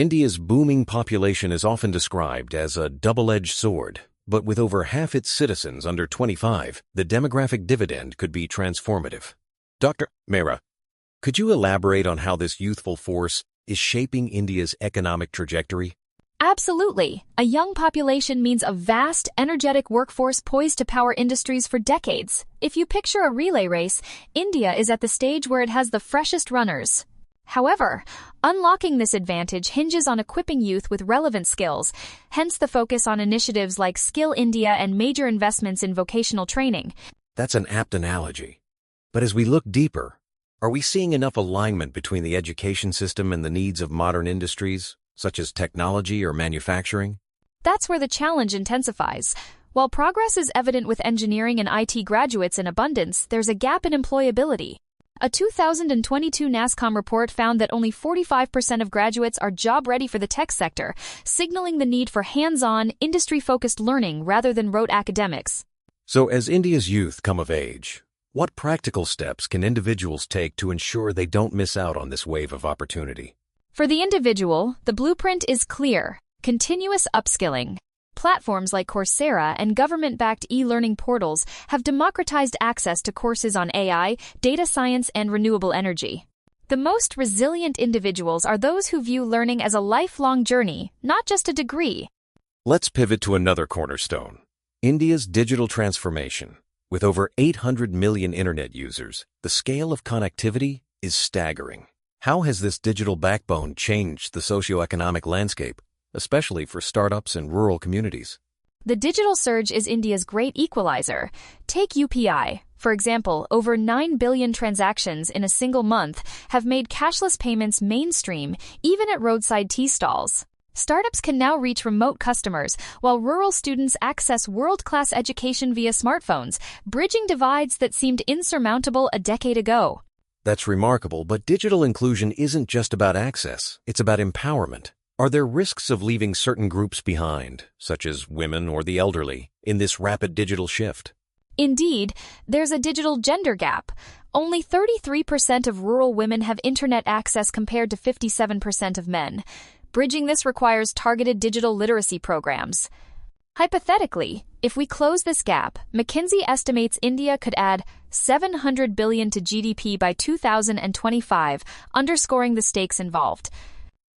India's booming population is often described as a double-edged sword, but with over half its citizens under 25, the demographic dividend could be transformative. Dr. Mehra, could you elaborate on how this youthful force is shaping India's economic trajectory? Absolutely. A young population means a vast, energetic workforce poised to power industries for decades. If you picture a relay race, India is at the stage where it has the freshest runners. However, unlocking this advantage hinges on equipping youth with relevant skills, hence the focus on initiatives like Skill India and major investments in vocational training. That's an apt analogy. But as we look deeper, are we seeing enough alignment between the education system and the needs of modern industries, such as technology or manufacturing? That's where the challenge intensifies. While progress is evident with engineering and IT graduates in abundance, there's a gap in employability. A 2022 NASSCOM report found that only 45% of graduates are job-ready for the tech sector, signaling the need for hands-on, industry-focused learning rather than rote academics. So as India's youth come of age, what practical steps can individuals take to ensure they don't miss out on this wave of opportunity? For the individual, the blueprint is clear: continuous upskilling. Platforms like Coursera and government-backed e-learning portals have democratized access to courses on AI, data science, and renewable energy. The most resilient individuals are those who view learning as a lifelong journey, not just a degree. Let's pivot to another cornerstone: India's digital transformation. With over 800 million internet users, the scale of connectivity is staggering. How has this digital backbone changed the socioeconomic landscape, especially for startups and rural communities? The digital surge is India's great equalizer. Take UPI. For example, over 9 billion transactions in a single month have made cashless payments mainstream, even at roadside tea stalls. Startups can now reach remote customers, while rural students access world-class education via smartphones, bridging divides that seemed insurmountable a decade ago. That's remarkable, but digital inclusion isn't just about access, it's about empowerment. Are there risks of leaving certain groups behind, such as women or the elderly, in this rapid digital shift? Indeed, there's a digital gender gap. Only 33% of rural women have internet access compared to 57% of men. Bridging this requires targeted digital literacy programs. Hypothetically, if we close this gap, McKinsey estimates India could add $700 billion to GDP by 2025, underscoring the stakes involved.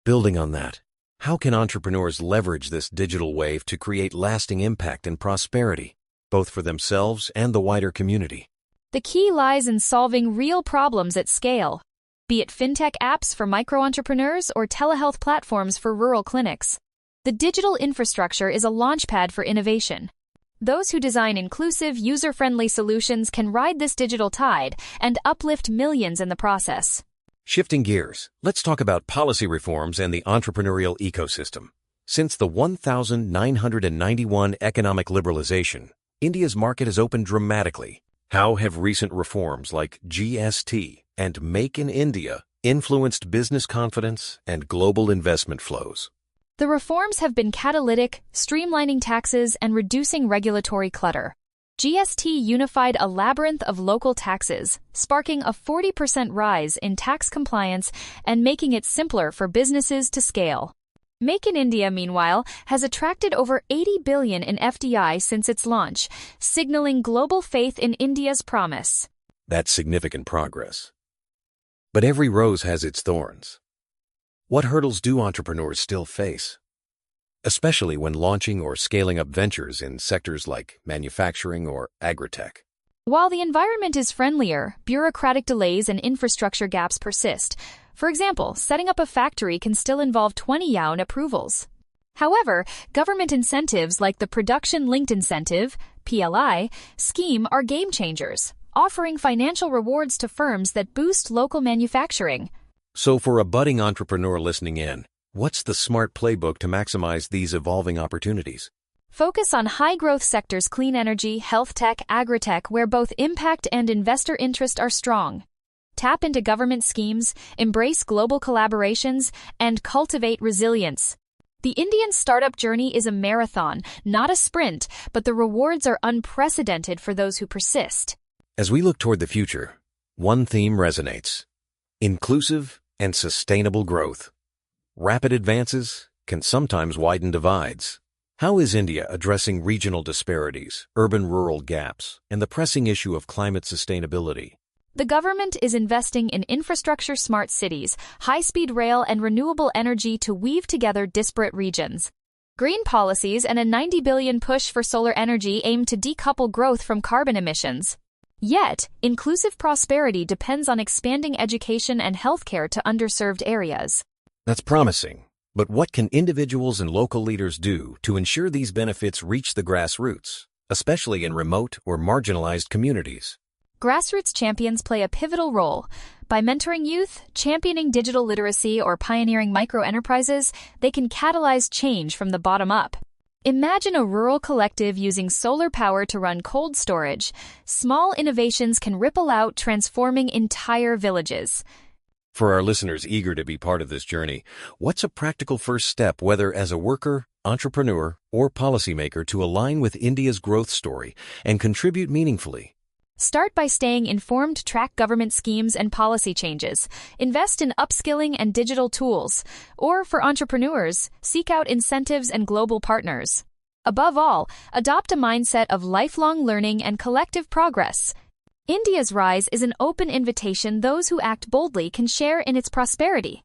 Building on that, how can entrepreneurs leverage this digital wave to create lasting impact and prosperity, both for themselves and the wider community? The key lies in solving real problems at scale, be it fintech apps for micro-entrepreneurs or telehealth platforms for rural clinics. The digital infrastructure is a launchpad for innovation. Those who design inclusive, user-friendly solutions can ride this digital tide and uplift millions in the process. Shifting gears, let's talk about policy reforms and the entrepreneurial ecosystem. Since the 1991 economic liberalization, India's market has opened dramatically. How have recent reforms like GST and Make in India influenced business confidence and global investment flows? The reforms have been catalytic, streamlining taxes and reducing regulatory clutter. GST unified a labyrinth of local taxes, sparking a 40% rise in tax compliance and making it simpler for businesses to scale. Make in India, meanwhile, has attracted over $80 billion in FDI since its launch, signaling global faith in India's promise. That's significant progress. But every rose has its thorns. What hurdles do entrepreneurs still face, especially when launching or scaling up ventures in sectors like manufacturing or agritech? While the environment is friendlier, bureaucratic delays and infrastructure gaps persist. For example, setting up a factory can still involve 20 yuan approvals. However, government incentives like the Production-Linked Incentive (PLI) scheme are game changers, offering financial rewards to firms that boost local manufacturing. So for a budding entrepreneur listening in, what's the smart playbook to maximize these evolving opportunities? Focus on high-growth sectors: clean energy, health tech, agritech, where both impact and investor interest are strong. Tap into government schemes, embrace global collaborations, and cultivate resilience. The Indian startup journey is a marathon, not a sprint, but the rewards are unprecedented for those who persist. As we look toward the future, one theme resonates: inclusive and sustainable growth. Rapid advances can sometimes widen divides. How is India addressing regional disparities, urban-rural gaps, and the pressing issue of climate sustainability? The government is investing in infrastructure-smart cities, high-speed rail, and renewable energy to weave together disparate regions. Green policies and a 90 billion push for solar energy aim to decouple growth from carbon emissions. Yet, inclusive prosperity depends on expanding education and healthcare to underserved areas. That's promising. But what can individuals and local leaders do to ensure these benefits reach the grassroots, especially in remote or marginalized communities? Grassroots champions play a pivotal role. By mentoring youth, championing digital literacy, or pioneering microenterprises, they can catalyze change from the bottom up. Imagine a rural collective using solar power to run cold storage. Small innovations can ripple out, transforming entire villages. For our listeners eager to be part of this journey, what's a practical first step, whether as a worker, entrepreneur, or policymaker, to align with India's growth story and contribute meaningfully? Start by staying informed, track government schemes and policy changes, invest in upskilling and digital tools, or for entrepreneurs, seek out incentives and global partners. Above all, adopt a mindset of lifelong learning and collective progress. India's rise is an open invitation. Those who act boldly can share in its prosperity.